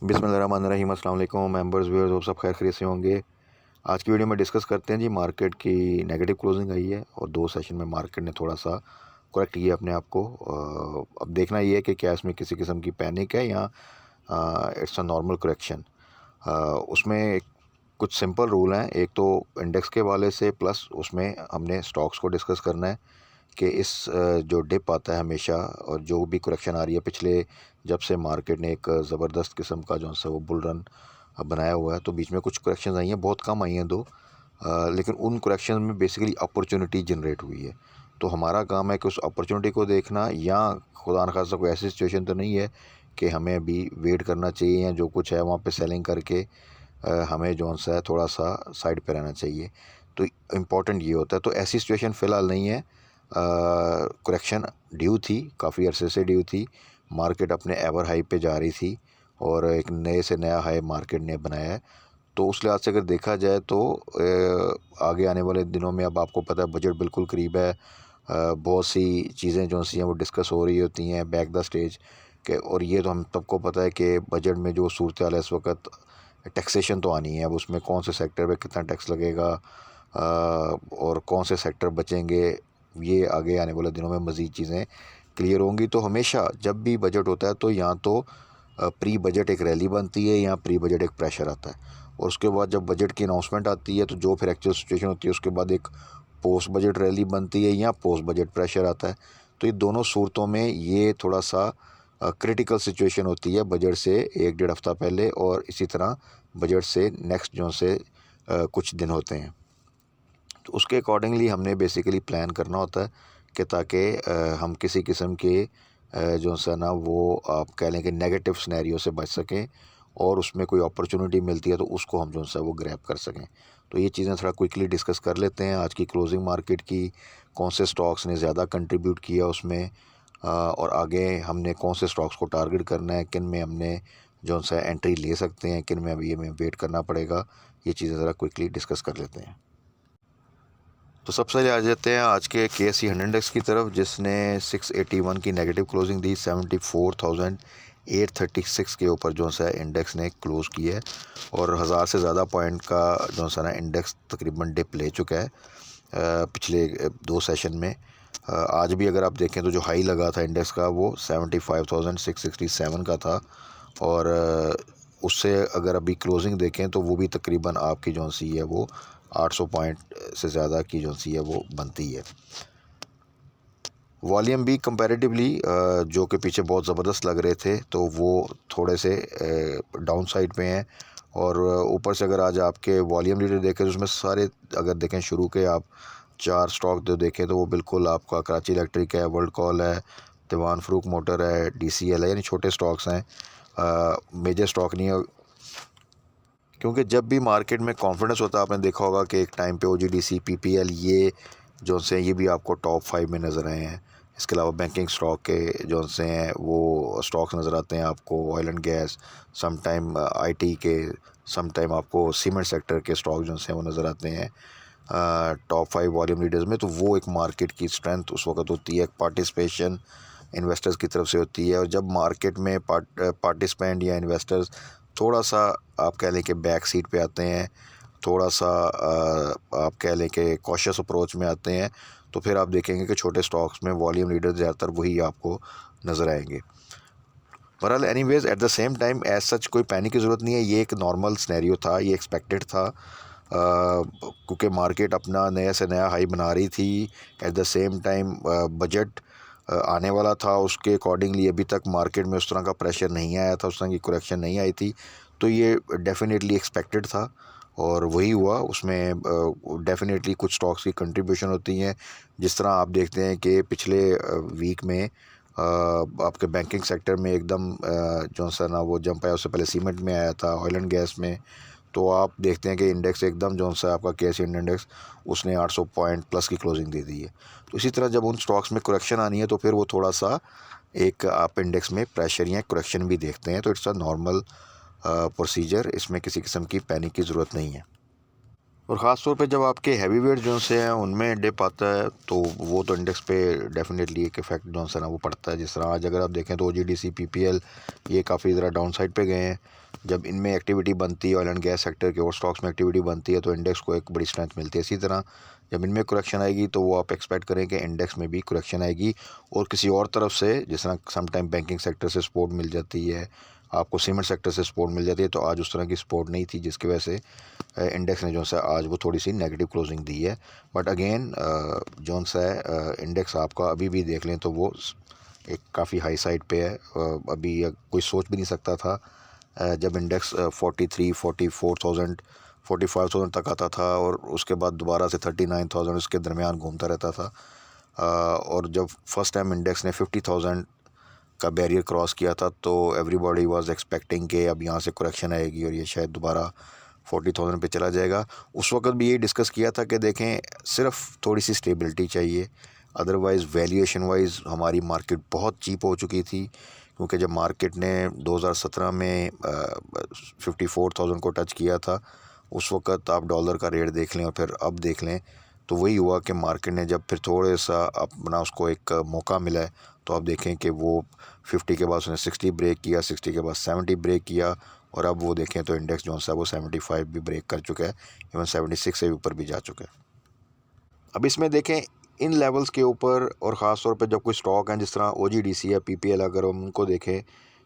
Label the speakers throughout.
Speaker 1: बिस्मिल्लाहिर्रहमानिर्रहीम। अस्सलाम वालेकुम मेंबर्स व्यूअर्स, और सब खैर खैरियत से होंगे। आज की वीडियो में डिस्कस करते हैं जी, मार्केट की नेगेटिव क्लोजिंग आई है और दो सेशन में मार्केट ने थोड़ा सा करेक्ट किया अपने आप को। अब देखना ये है कि क्या इसमें किसी किस्म की पैनिक है या इट्स अ नॉर्मल करेक्शन। उसमें कुछ सिंपल रूल हैं। एक तो इंडेक्स के वाले से, प्लस उसमें हमने स्टॉक्स को डिस्कस करना है कि इस जो डिप आता है हमेशा, और जो भी करेक्शन आ रही है पिछले, जब से मार्केट ने एक ज़बरदस्त किस्म का जो है वो बुल रन बनाया हुआ है, तो बीच में कुछ करेक्शन आई हैं, बहुत कम आई हैं दो, लेकिन उन करेक्शन में बेसिकली अपॉर्चुनिटी जनरेट हुई है। तो हमारा काम है कि उस अपॉर्चुनिटी को देखना, या खुदा न खास्ता कोई ऐसी सिचुएशन तो नहीं है कि हमें अभी वेट करना चाहिए या जो कुछ है वहाँ पे सेलिंग करके हमें जो सा है थोड़ा सा साइड पे रहना चाहिए। तो इम्पॉर्टेंट ये होता है। तो ऐसी सिचुएशन फ़िलहाल नहीं है। करेक्शन ड्यू थी, काफ़ी अरसे से ड्यू थी। मार्केट अपने एवर हाई पे जा रही थी और एक नए से नया हाई मार्केट ने बनाया है। तो उस लिहाज से अगर देखा जाए तो आगे आने वाले दिनों में, अब आपको पता है बजट बिल्कुल करीब है। बहुत सी चीज़ें जो सी हैं वो डिस्कस हो रही होती हैं बैक द स्टेज के, और ये तो हम सबको पता है कि बजट में जो सूरत हाल है इस वक्त, टैक्सेशन तो आनी है। अब उसमें कौन से सेक्टर पे कितना टैक्स लगेगा और कौन से सेक्टर बचेंगे, ये आगे आने वाले दिनों में मज़ीद चीज़ें क्लियर होंगी। तो हमेशा जब भी बजट होता है तो यहाँ तो प्री बजट एक रैली बनती है या प्री बजट एक प्रेशर आता है, और उसके बाद जब बजट की अनाउंसमेंट आती है तो जो फिर एक्चुअल सिचुएशन होती है उसके बाद एक पोस्ट बजट रैली बनती है या पोस्ट बजट प्रेशर आता है। तो ये दोनों सूरतों में ये थोड़ा सा क्रिटिकल सिचुएशन होती है बजट से एक डेढ़ हफ्ता पहले, और इसी तरह बजट से नेक्स्ट जो से कुछ दिन होते हैं। तो उसके अकॉर्डिंगली हमने बेसिकली प्लान करना होता है कि ताकि हम किसी किस्म के जो सा ना वो आप कह लें कि नेगेटिव सिनेरियो से बच सकें, और उसमें कोई अपॉर्चुनिटी मिलती है तो उसको हम जो सा वो ग्रैब कर सकें। तो ये चीज़ें थोड़ा क्विकली डिस्कस कर लेते हैं। आज की क्लोजिंग मार्केट की कौन से स्टॉक्स ने ज़्यादा कंट्रीब्यूट किया उसमें, और आगे हमने कौन से स्टॉक्स को टारगेट करना है, किन में हमने जो सा एंट्री ले सकते हैं, किन में अभी हमें वेट करना पड़ेगा। ये चीज़ें ज़रा क्विकली डिस्कस कर लेते हैं। तो सबसे पहले आ जाते हैं आज के KSE 100 इंडेक्स की तरफ, जिसने 681 की नेगेटिव क्लोजिंग दी। 74,836 के ऊपर जो सा इंडेक्स ने क्लोज़ किया है, और 1000 से ज़्यादा पॉइंट का जो सा ना इंडेक्स तकरीबन डिप ले चुका है पिछले दो सेशन में। आज भी अगर आप देखें तो जो हाई लगा था इंडेक्स का वो 75,667 का था, और उससे अगर अभी क्लोजिंग देखें तो वो भी तकरीबन आपकी जो सी है वो 800 पॉइंट से ज़्यादा की जो सी है वो बनती है। वॉल्यूम भी कंपैरेटिवली जो कि पीछे बहुत ज़बरदस्त लग रहे थे तो वो थोड़े से डाउन साइड पे हैं, और ऊपर से अगर आज आपके वॉल्यूम लीडर देखें तो उसमें सारे अगर देखें शुरू के आप 4 स्टॉक जो देखें तो वो बिल्कुल आपका कराची इलेक्ट्रिक है, वर्ल्ड कॉल है, दीवान फ़रूख मोटर है, DCL है, यानी छोटे स्टॉक्स हैं, मेजर स्टॉक नहीं है। क्योंकि जब भी मार्केट में कॉन्फिडेंस होता है, आपने देखा होगा कि एक टाइम पे OGDC PPL ये जो से ये भी आपको टॉप 5 में नज़र आए हैं। इसके अलावा बैंकिंग स्टॉक के जो से हैं वो स्टॉक्स नज़र आते हैं आपको, oil and gas, some time IT के, सम टाइम आपको सीमेंट सेक्टर के स्टॉक जो हैं वो नज़र आते हैं टॉप 5 वॉल्यूम लीडर्स में। तो वो एक मार्केट की स्ट्रेंथ उस वक्त होती है, पार्टिसिपेशन इन्वेस्टर्स की तरफ से होती है। और जब मार्केट में पार्टिसिपेंट या इन्वेस्टर्स थोड़ा सा आप कह लें कि बैक सीट पे आते हैं, थोड़ा सा आप कह लें कि कॉशियस अप्रोच में आते हैं, तो फिर आप देखेंगे कि छोटे स्टॉक्स में वॉल्यूम लीडर ज़्यादातर वही आपको नज़र आएंगे। बहरहाल anyways at the same time as such कोई पैनिक की ज़रूरत नहीं है। ये एक नॉर्मल सिनेरियो था, ये एक्सपेक्टेड था, क्योंकि मार्केट अपना नया से नया हाई बना रही थी। Eight the same time budget आने वाला था, उसके अकॉर्डिंगली अभी तक मार्केट में उस तरह का प्रेशर नहीं आया था, उस तरह की करेक्शन नहीं आई थी। तो ये डेफिनेटली एक्सपेक्टेड था और वही हुआ। उसमें डेफिनेटली कुछ स्टॉक्स की कंट्रीब्यूशन होती हैं। जिस तरह आप देखते हैं कि पिछले वीक में आपके बैंकिंग सेक्टर में एकदम जो सा ना वो जंप आया, उससे पहले सीमेंट में आया था, ऑयल एंड गैस में। तो आप देखते हैं कि इंडेक्स एकदम जो सा आपका KSE इंडेक्स उसने 800 पॉइंट प्लस की क्लोजिंग दे दी है। तो इसी तरह जब उन स्टॉक्स में करेक्शन आनी है तो फिर वो थोड़ा सा एक आप इंडेक्स में प्रेशर या करेक्शन भी देखते हैं। तो इट्स अ नॉर्मल प्रोसीजर, इसमें किसी किस्म की पैनिक की ज़रूरत नहीं है। और ख़ास तौर पे जब आपके हैवी वेट जो से हैं उनमें डिप आता है तो वो तो इंडेक्स पे डेफिनेटली एक इफेक्ट जो है ना वो पड़ता है। जिस तरह आज अगर आप देखें तो OGDC PPL ये काफ़ी ज़रा डाउन साइड पे गए हैं। जब इनमें एक्टिविटी बनती है ऑयल एंड गैस सेक्टर के और स्टॉक्स में एक्टिविटी बनती है तो इंडेक्स को एक बड़ी स्ट्रेंथ मिलती है। इसी तरह जब इनमें करेक्शन आएगी तो वो आप एक्सपेक्ट करें कि इंडेक्स में भी करेक्शन आएगी। और किसी और तरफ से जिस तरह समटाइम बैंकिंग सेक्टर से सपोर्ट मिल जाती है, आपको सीमेंट सेक्टर से सपोर्ट मिल जाती है, तो आज उस तरह की सपोर्ट नहीं थी जिसकी वजह से इंडेक्स ने जो सा आज वो थोड़ी सी नेगेटिव क्लोजिंग दी है। बट अगेन जो सा है इंडेक्स आपका अभी भी देख लें तो वो एक काफ़ी हाई साइड पे है। अभी कोई सोच भी नहीं सकता था जब इंडेक्स 43 44,000 45,000 तक आता था और उसके बाद दोबारा से 39,000 उसके दरमियान घूमता रहता था। और जब फर्स्ट टाइम इंडेक्स ने 50,000 का बैरियर क्रॉस किया था तो एवरीबॉडी वाज एक्सपेक्टिंग कि अब यहाँ से करेक्शन आएगी और ये शायद दोबारा 40,000 पे चला जाएगा। उस वक्त भी ये डिस्कस किया था कि देखें सिर्फ थोड़ी सी स्टेबिलिटी चाहिए, अदरवाइज़ वैल्यूएशन वाइज हमारी मार्केट बहुत चीप हो चुकी थी। क्योंकि जब मार्केट ने 2017 में 54,000 को टच किया था उस वक्त आप डॉलर का रेट देख लें और फिर अब देख लें तो वही हुआ कि मार्केट ने जब फिर थोड़े सा अपना उसको एक मौका मिला है तो आप देखें कि वो 50 के बाद उसने 60 ब्रेक किया, 60 के बाद 70 ब्रेक किया और अब वो देखें तो इंडेक्स जो है वो 75 भी ब्रेक कर चुका है, इवन 76 से ऊपर भी जा चुका है। अब इसमें देखें इन लेवल्स के ऊपर और ख़ास तौर पे जब कोई स्टॉक है जिस तरह OGDC या PPL अगर हम उनको देखें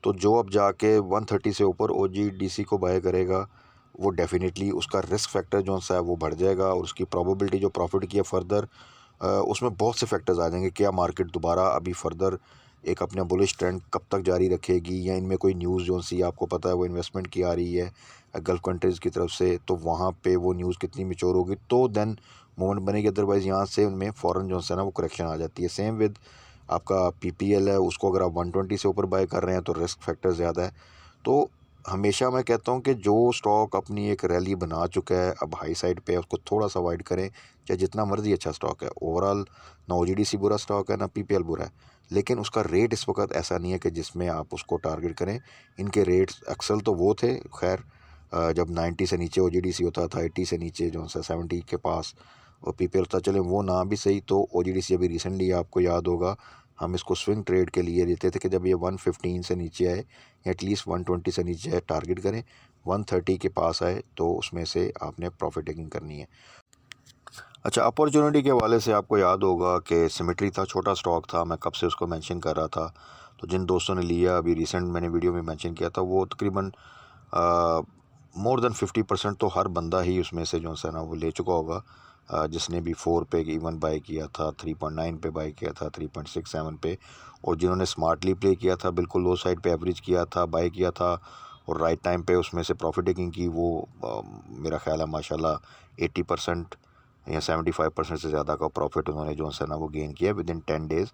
Speaker 1: तो जो अब जाके 130 से ऊपर OGDC को बाय करेगा वो डेफिनेटली उसका रिस्क फैक्टर जो सा है वो बढ़ जाएगा और उसकी प्रोबेबिलिटी जो प्रॉफिट की है फर्दर उसमें बहुत से फैक्टर्स आ जाएंगे। क्या मार्केट दोबारा अभी फर्दर एक अपना बुलिश ट्रेंड कब तक जारी रखेगी या इनमें कोई न्यूज़ जो सी आपको पता है वो इन्वेस्टमेंट की आ रही है गल्फ़ कंट्रीज़ की तरफ से, तो वहाँ पे वो न्यूज़ कितनी मैच्योर होगी तो देन मूवमेंट बनेगी। अदरवाइज़ यहाँ से उनमें फ़ौरन जो है ना वो करेक्शन आ जाती है। सेम विद आपका PPL है, उसको अगर आप 120 से ऊपर बाय कर रहे हैं तो रिस्क फैक्टर ज़्यादा है। तो हमेशा मैं कहता हूँ कि जो स्टॉक अपनी एक रैली बना चुका है अब हाई साइड पे उसको थोड़ा सा अवॉइड करें, चाहे जितना मर्जी अच्छा स्टॉक है। ओवरऑल ना OGDC बुरा स्टॉक है ना PPL बुरा है, लेकिन उसका रेट इस वक्त ऐसा नहीं है कि जिसमें आप उसको टारगेट करें। इनके रेट्स अक्सर तो वो थे खैर जब 90 से नीचे OGDC होता था, 80 से नीचे जो है 70 के पास और PPL होता, चले वो ना भी सही तो OGDC अभी रिसेंटली आपको याद होगा हम इसको स्विंग ट्रेड के लिए लेते थे कि जब ये 115 से नीचे आए या एटलीस्ट 120 से नीचे आए टारगेट करें, 130 के पास आए तो उसमें से आपने प्रॉफिट टेकिंग करनी है। अच्छा, अपॉर्चुनिटी के हवाले से आपको याद होगा कि सिमेट्री था, छोटा स्टॉक था, मैं कब से उसको मेंशन कर रहा था। तो जिन दोस्तों ने लिया अभी रिसेंट मैंने वीडियो में मेंशन किया था वो तकरीबन मोर देन 50% तो हर बंदा ही उसमें से जो है ना वो ले चुका होगा। जिसने भी 4 पे इवन बाय किया था, 3.9 पे बाय किया था, 3.67 पे, और जिन्होंने स्मार्टली प्ले किया था, बिल्कुल लो साइड पे एवरेज किया था, बाय किया था और राइट टाइम पे उसमें से प्रॉफिट टेकिंग की, वो मेरा ख्याल है माशाल्लाह 80% या 75% से ज़्यादा का प्रॉफिट उन्होंने जो है ना वो गेन किया विद इन 10 डेज़।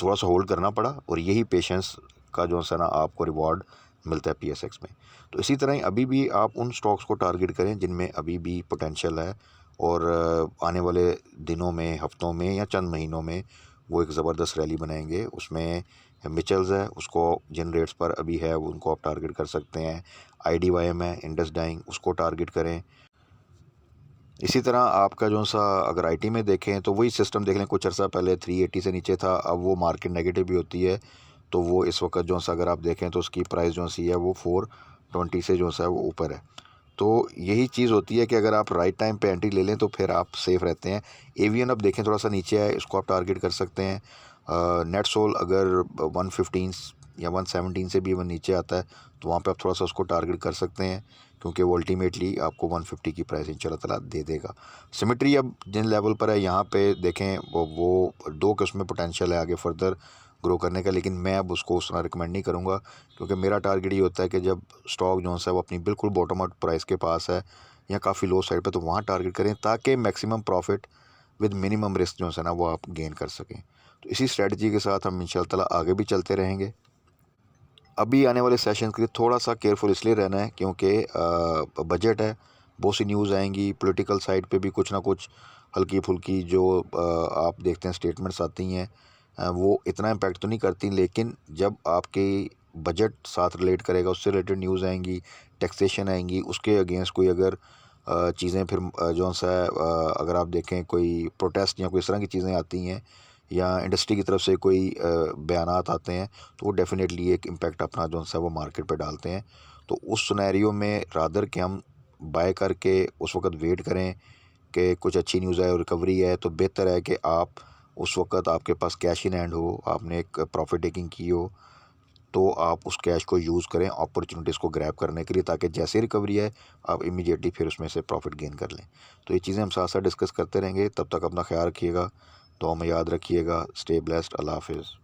Speaker 1: थोड़ा सा होल्ड करना पड़ा और यही पेशेंस का जो है ना आपको रिवॉर्ड मिलता है PSX में। तो इसी तरह ही अभी भी आप उन स्टॉक्स को टारगेट करें जिनमें अभी भी पोटेंशियल है और आने वाले दिनों में, हफ्तों में या चंद महीनों में वो एक ज़बरदस्त रैली बनाएंगे। उसमें मिचेल्स है, उसको जिन रेट्स पर अभी है उनको आप टारगेट कर सकते हैं। IDYM है, इंडस डाइंग, उसको टारगेट करें। इसी तरह आपका जो सा अगर IT में देखें तो वही सिस्टम देख लें, कुछ अर्सा पहले 380 से नीचे था, अब वो मार्केट नेगेटिव भी होती है तो वो इस वक्त जो सा अगर आप देखें तो उसकी प्राइस जो सी है वो 420 से जो सा है वो ऊपर है। तो यही चीज़ होती है कि अगर आप राइट टाइम पे एंट्री ले लें तो फिर आप सेफ़ रहते हैं। AVN अब देखें थोड़ा सा नीचे है, इसको आप टारगेट कर सकते हैं। नेट सोल अगर 115 या 117 से भी इवन नीचे आता है तो वहाँ पे आप थोड़ा सा उसको टारगेट कर सकते हैं क्योंकि वो अल्टीमेटली आपको 150 की प्राइस इंशाल्लाह ताला दे देगा। सिमेट्री अब जिन लेवल पर है यहाँ पे देखें वो दो के उसमें पोटेंशियल है आगे फर्दर ग्रो करने का, लेकिन मैं अब उसको उस तरह रिकमेंड नहीं करूँगा क्योंकि मेरा टारगेट ये होता है कि जब स्टॉक जो है वो अपनी बिल्कुल बॉटम आउट प्राइस के पास है या काफ़ी लो साइड पे तो वहाँ टारगेट करें ताकि maximum profit with minimum risk जो है ना वो आप गेन कर सकें। तो इसी स्ट्रेटजी के साथ हम इंशाल्लाह ताला आगे भी चलते रहेंगे। अभी आने वाले सेशन के लिए थोड़ा सा केयरफुल इसलिए रहना है क्योंकि बजट है, बहुत सी न्यूज़ आएंगी, पॉलिटिकल साइड पे भी कुछ ना कुछ हल्की फुल्की जो आप देखते हैं स्टेटमेंट्स आती हैं, वो इतना इम्पैक्ट तो नहीं करती, लेकिन जब आपके बजट साथ रिलेट करेगा उससे रिलेटेड न्यूज़ आएंगी, टैक्सेशन आएंगी, उसके अगेंस्ट कोई अगर चीज़ें फिर जो सा अगर आप देखें कोई प्रोटेस्ट या कोई इस तरह की चीज़ें आती हैं या इंडस्ट्री की तरफ से कोई बयानात आते हैं, तो वो डेफ़िनेटली एक इम्पैक्ट अपना जो सा वो मार्केट पे डालते हैं। तो उस सिनेरियो में रादर कि हम बाय करके उस वक़्त वेट करें कि कुछ अच्छी न्यूज़ है और रिकवरी है, तो बेहतर है कि आप उस वक़्त आपके पास कैश इन हैंड हो, आपने एक प्रॉफ़िट टेकिंग की हो, तो आप उस कैश को यूज़ करें अपॉर्चुनिटीज़ को ग्रैब करने के लिए, ताकि जैसे रिकवरी है आप इमीडिएटली फिर उसमें से प्रॉफ़िट गेन कर लें। तो ये चीज़ें हम साथ-साथ डिस्कस करते रहेंगे, तब तक अपना ख़्याल रखिएगा, दुआ में याद रखिएगा। Stay blessed. अल्लाह हाफ़िज़।